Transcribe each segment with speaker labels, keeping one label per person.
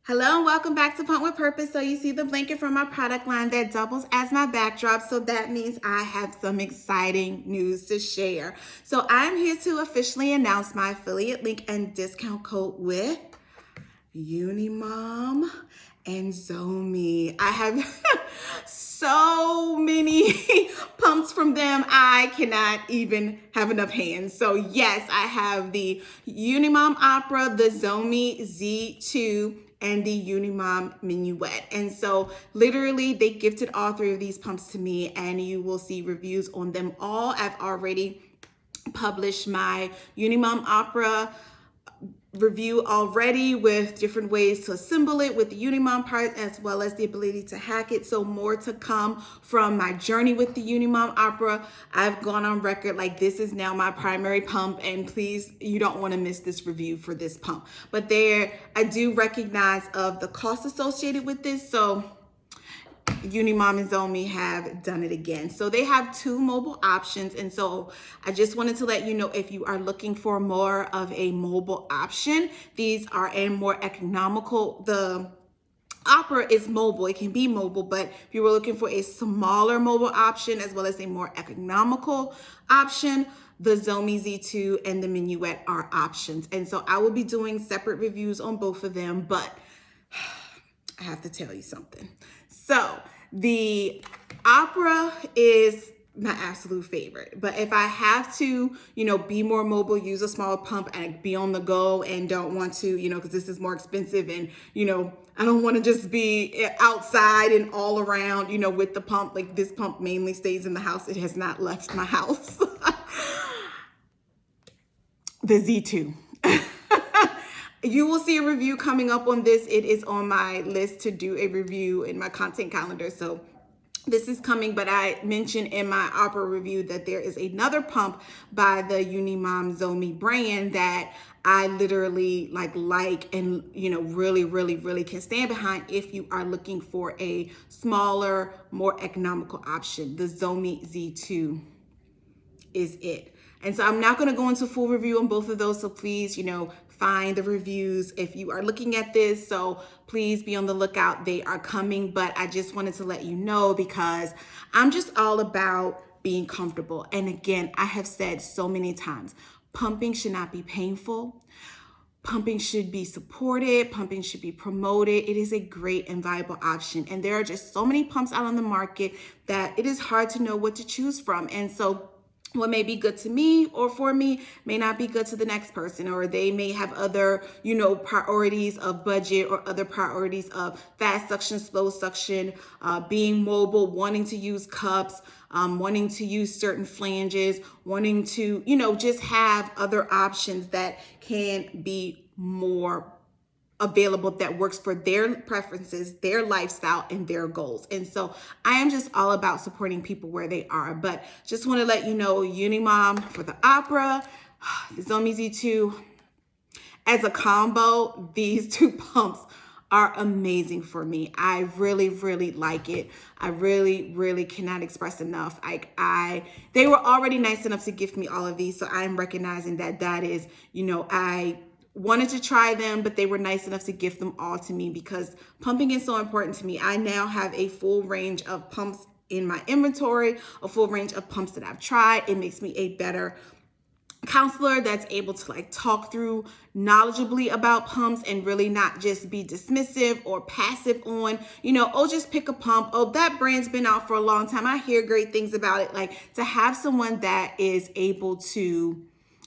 Speaker 1: Hello and welcome back to Pump with Purpose. So you see the blanket from my product line that doubles as my backdrop. So that means I have some exciting news to share. So I'm here to officially announce my affiliate link and discount code with Unimom and Zomee. I have so many pumps from them. I cannot even have enough hands. So yes, I have the Unimom Opera, the Zomee Z2, and the Unimom Minuet. And so literally they gifted all three of these pumps to me, and you will see reviews on them all. I've already published my Unimom Opera review already with different ways to assemble it with the Unimom part, as well as the ability to hack it. So more to come from my journey with the Unimom Opera. I've gone on record like this is now my primary pump, and please, you don't want to miss this review for this pump. But I do recognize of the cost associated with this. So Unimom and Zomee have done it again. So they have two mobile options. And so I just wanted to let you know, if you are looking for more of a mobile option, these are a more economical. The Opera is mobile, it can be mobile, but if you were looking for a smaller mobile option as well as a more economical option, the Zomee Z2 and the Minuet are options. And so I will be doing separate reviews on both of them, but I have to tell you something. So the Opera is my absolute favorite, but if I have to, be more mobile, use a smaller pump and be on the go and don't want to, because this is more expensive and, I don't want to just be outside and all around, with the pump. Like, this pump mainly stays in the house. It has not left my house. The Z2. You will see a review coming up on this. It is on my list to do a review in my content calendar. So this is coming, but I mentioned in my Opera review that there is another pump by the Unimom Zomee brand that I literally like and, really, really, really can stand behind if you are looking for a smaller, more economical option. The Zomee Z2 is it. And so I'm not going to go into full review on both of those. So please, find the reviews if you are looking at this. So please be on the lookout. They are coming, but I just wanted to let you know because I'm just all about being comfortable. And again, I have said so many times, pumping should not be painful. Pumping should be supported. Pumping should be promoted. It is a great and viable option. And there are just so many pumps out on the market that it is hard to know what to choose from. And so what may be good to me or for me may not be good to the next person, or they may have other, priorities of budget or other priorities of fast suction, slow suction, being mobile, wanting to use cups, wanting to use certain flanges, wanting to, just have other options that can be more available that works for their preferences, their lifestyle, and their goals. And so I am just all about supporting people where they are. But just want to let you know, Unimom for the Opera, the Zomee Z2, as a combo, these two pumps are amazing for me. I really, really like it. I really, really cannot express enough. They were already nice enough to gift me all of these. So I'm recognizing that is, I wanted to try them, but they were nice enough to gift them all to me because pumping is so important to me. I now have a full range of pumps in my inventory, a full range of pumps that I've tried. It makes me a better counselor that's able to talk through knowledgeably about pumps and really not just be dismissive or passive on, just pick a pump. Oh, that brand's been out for a long time. I hear great things about it. To have someone that is able to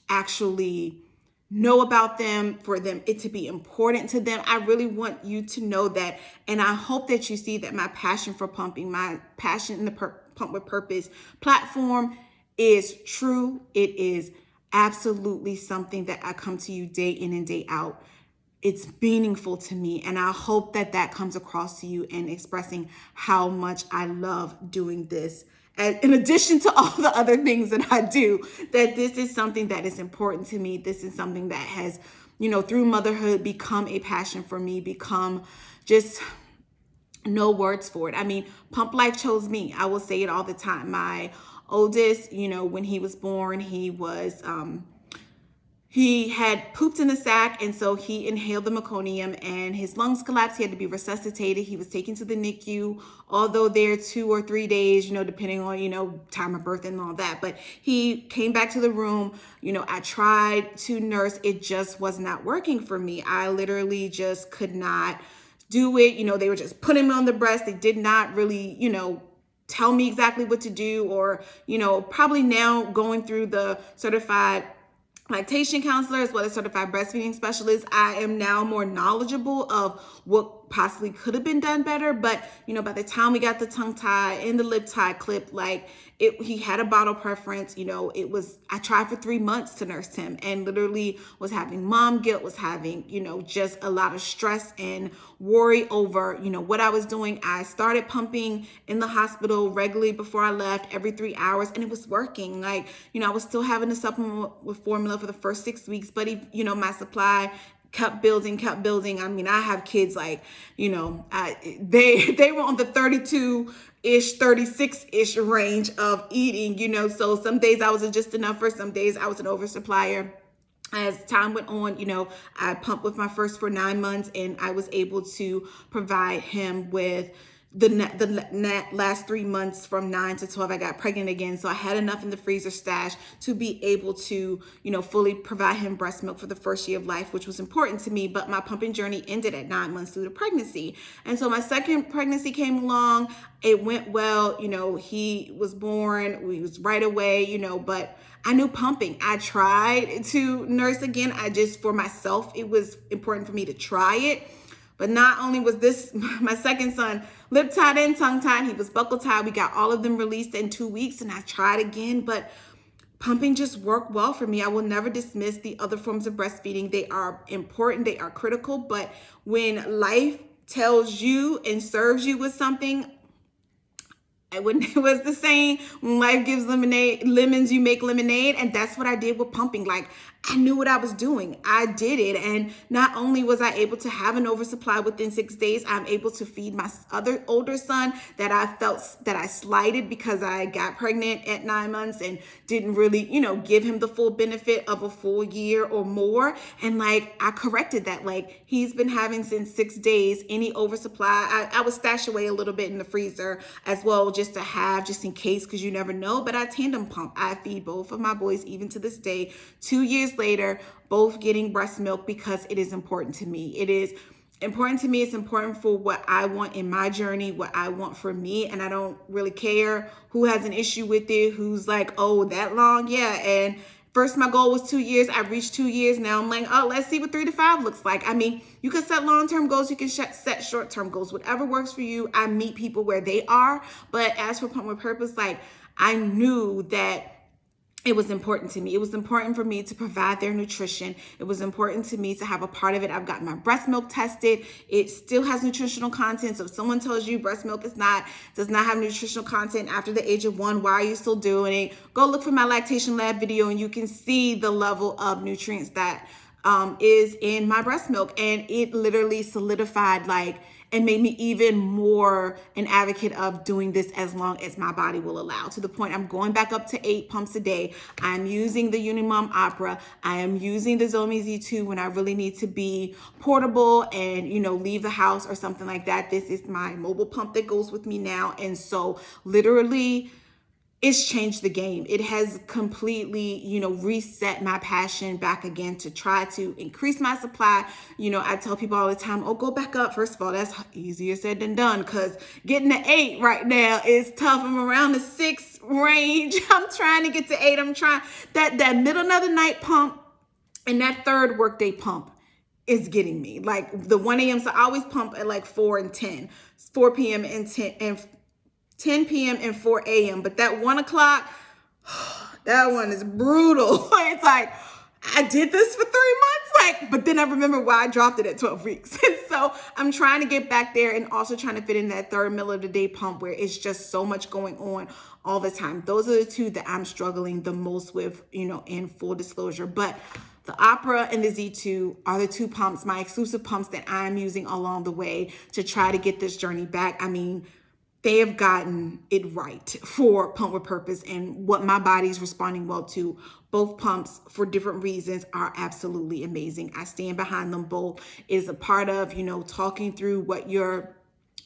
Speaker 1: actually know about them, for them it to be important to them. I really want you to know that, and I hope that you see that my passion for pumping, my passion in the Pump with Purpose platform is true. It is absolutely something that I come to you day in and day out. It's meaningful to me, and I hope that comes across to you in expressing how much I love doing this. And in addition to all the other things that I do, that this is something that is important to me. This is something that has, through motherhood become a passion for me, become just no words for it. I mean, Pump Life chose me. I will say it all the time. My oldest, when he was born, he was he had pooped in the sack, and so he inhaled the meconium and his lungs collapsed. He had to be resuscitated. He was taken to the NICU, although there 2 or 3 days, depending on, time of birth and all that. But he came back to the room. I tried to nurse. It just was not working for me. I literally just could not do it. They were just putting me on the breast. They did not really, tell me exactly what to do, or, probably now going through the certified lactation counselor as well as certified breastfeeding specialist, I am now more knowledgeable of what possibly could have been done better. But by the time we got the tongue tie and the lip tie clip, he had a bottle preference. I tried for 3 months to nurse him, and literally was having mom guilt, was having just a lot of stress and worry over what I was doing. I started pumping in the hospital regularly before I left, every 3 hours, and it was working. I was still having to supplement with formula for the first 6 weeks, but my supply kept building. I mean, I have kids they were on the 32-ish, 36-ish range of eating, so some days I was just enough, for some days I was an oversupplier. As time went on, I pumped with my first for 9 months, and I was able to provide him with the last 3 months from 9 to 12. I got pregnant again, so I had enough in the freezer stash to be able to fully provide him breast milk for the first year of life, which was important to me. But my pumping journey ended at 9 months through the pregnancy, and so my second pregnancy came along. It went well. He was born. We was right away. But I knew pumping. I tried to nurse again. For myself, it was important for me to try it. But not only was this my second son lip tied and tongue tied, he was buckle tied. We got all of them released in 2 weeks, and I tried again, but pumping just worked well for me. I will never dismiss the other forms of breastfeeding. They are important, they are critical, but when life tells you and serves you with something, when it was the saying, when life gives lemons, you make lemonade. And that's what I did with pumping. I knew what I was doing. I did it. And not only was I able to have an oversupply within 6 days, I'm able to feed my other older son that I felt that I slighted because I got pregnant at 9 months and didn't really, give him the full benefit of a full year or more. And I corrected that. He's been having since 6 days any oversupply. I would stash away a little bit in the freezer as well, just to have, just in case, because you never know. But I tandem pump. I feed both of my boys even to this day, 2 years later, both getting breast milk, because it is important to me. It is important to me. It's important for what I want in my journey, what I want for me. And I don't really care who has an issue with it, who's oh, that long. Yeah. And first, my goal was 2 years. I reached 2 years. Now I'm oh, let's see what 3 to 5 looks like. I mean, you can set long-term goals. You can set short-term goals, whatever works for you. I meet people where they are. But as for Pump with Purpose, I knew that it was important to me. It was important for me to provide their nutrition. It was important to me to have a part of it. I've gotten my breast milk tested. It still has nutritional content. So if someone tells you breast milk does not have nutritional content after the age of 1, why are you still doing it? Go look for my lactation lab video, and you can see the level of nutrients that is in my breast milk. And it literally solidified and made me even more an advocate of doing this as long as my body will allow, to the point I'm going back up to 8 pumps a day. I'm using the Unimom Opera. I am using the Zomee Z2 when I really need to be portable and, leave the house or something like that. This is my mobile pump that goes with me now. And so literally, it's changed the game. It has completely, reset my passion back again to try to increase my supply. I tell people all the time, oh, go back up. First of all, that's easier said than done, because getting to 8 right now is tough. I'm around the 6 range. I'm trying to get to 8. I'm trying that middle of the night pump and that third workday pump is getting me. The 1 a.m. So I always pump at 4 and 10, 4 p.m. and 10 p.m. and 4 a.m. But that 1 o'clock, that one is brutal. It's I did this for 3 months, but then I remember why I dropped it at 12 weeks. And so I'm trying to get back there, and also trying to fit in that third middle of the day pump where it's just so much going on all the time. Those are the two that I'm struggling the most with, in full disclosure. But the Opera and the Z2 are the 2 pumps, my exclusive pumps that I'm using along the way to try to get this journey back. I mean, they have gotten it right for Pump with Purpose, and what my body's responding well to. Both pumps, for different reasons, are absolutely amazing. I stand behind them both. It is a part of, talking through what your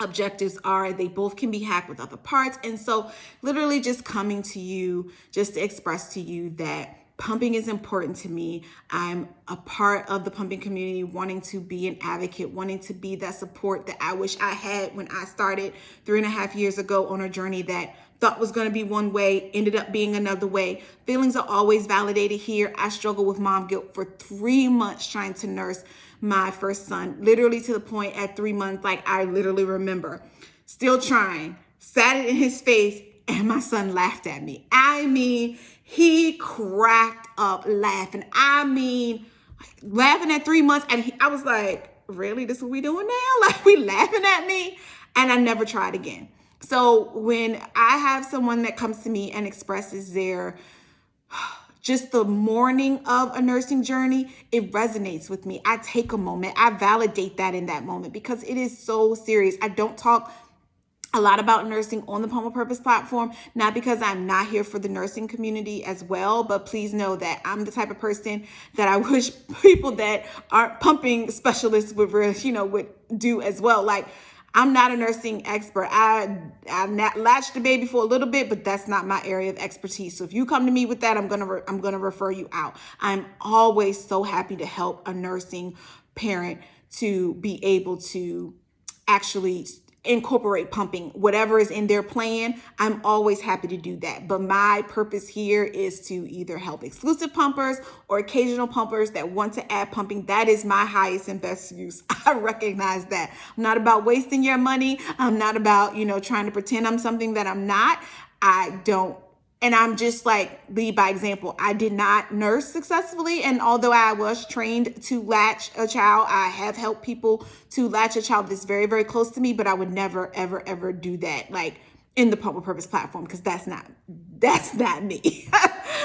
Speaker 1: objectives are. They both can be hacked with other parts. And so literally just coming to you just to express to you that pumping is important to me. I'm a part of the pumping community, wanting to be an advocate, wanting to be that support that I wish I had when I started 3.5 years ago on a journey that thought was going to be one way, ended up being another way. Feelings are always validated here. I struggled with mom guilt for 3 months trying to nurse my first son, literally to the point at 3 months, like I literally remember still trying, sat it in his face, and my son laughed at me. I mean, he cracked up laughing. I mean, laughing at 3 months. And I was like, really? This is what we doing now? Like, we laughing at me? And I never tried again. So when I have someone that comes to me and expresses their just the morning of a nursing journey, it resonates with me. I take a moment. I validate that in that moment because it is so serious. I don't talk a lot about nursing on the Pump with Purpose platform, not because I'm not here for the nursing community as well, but please know that I'm the type of person that I wish people that aren't pumping specialists would do as well. Like, I'm not a nursing expert. I latched the baby for a little bit, but that's not my area of expertise. So if you come to me with that, I'm gonna refer you out. I'm always so happy to help a nursing parent to be able to actually incorporate pumping, whatever is in their plan. I'm always happy to do that. But my purpose here is to either help exclusive pumpers or occasional pumpers that want to add pumping. That is my highest and best use. I recognize that. I'm not about wasting your money. I'm not about, trying to pretend I'm something that I'm not. I don't. And I'm just like, lead by example. I did not nurse successfully. And although I was trained to latch a child, I have helped people to latch a child that's very, very close to me, but I would never, ever, ever do that like in the Pump with Purpose platform, because that's not me.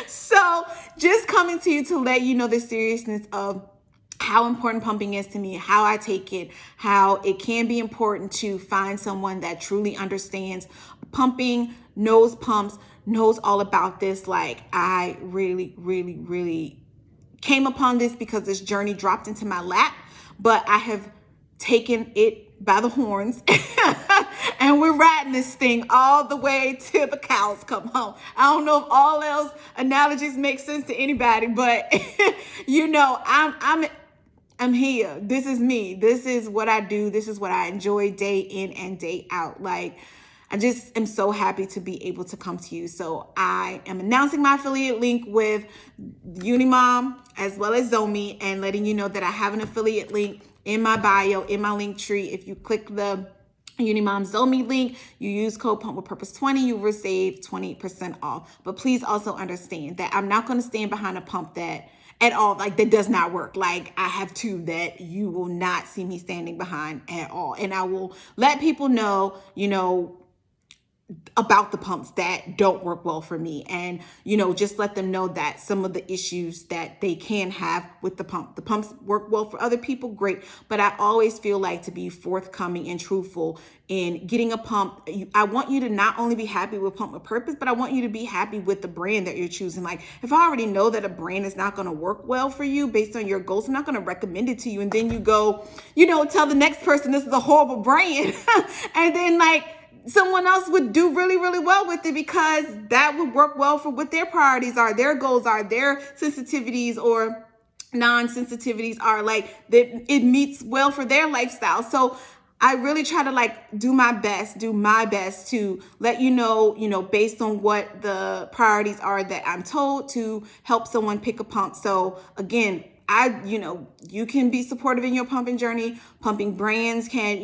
Speaker 1: So just coming to you to let you know the seriousness of how important pumping is to me, how I take it, how it can be important to find someone that truly understands pumping, knows pumps, knows all about this. Like, I really, really, really came upon this because this journey dropped into my lap, but I have taken it by the horns and we're riding this thing all the way till the cows come home. I don't know if all else analogies make sense to anybody, but I'm here. This is me. This is what I do. This is what I enjoy day in and day out. Like, I just am so happy to be able to come to you. So I am announcing my affiliate link with Unimom as well as Zomee, and letting you know that I have an affiliate link in my bio, in my link tree. If you click the Unimom Zomee link, you use code Pump with Purpose 20, you will save 20% off. But please also understand that I'm not going to stand behind a pump that at all, like, that does not work. Like, I have two that you will not see me standing behind at all. And I will let people know, about the pumps that don't work well for me, and just let them know that some of the issues that they can have with the pumps work well for other people, great, but I always feel like to be forthcoming and truthful in getting a pump. I want you to not only be happy with Pump with Purpose, but I want you to be happy with the brand that you're choosing. Like, if I already know that a brand is not going to work well for you based on your goals, I'm not going to recommend it to you, and then you go tell the next person this is a horrible brand and then like someone else would do really, really well with it because that would work well for what their priorities are, their goals are, their sensitivities or non-sensitivities are, like, that it meets well for their lifestyle. So I really try to do my best to let you know, based on what the priorities are that I'm told, to help someone pick a pump. So again, you can be supportive in your pumping journey. Pumping brands can,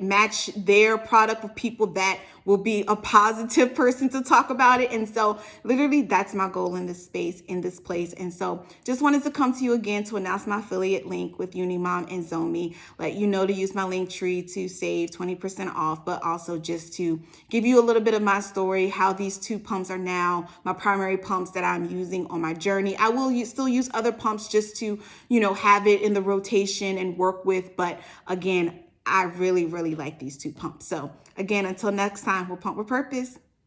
Speaker 1: match their product with people that will be a positive person to talk about it. And so literally that's my goal in this space, in this place. And so just wanted to come to you again to announce my affiliate link with Unimom and Zomee, let you know to use my link tree to save 20% off, but also just to give you a little bit of my story, how these two pumps are now my primary pumps that I'm using on my journey. I will still use other pumps just to, have it in the rotation and work with. But again, I really, really like these two pumps. So Again, until next time, we'll pump with purpose.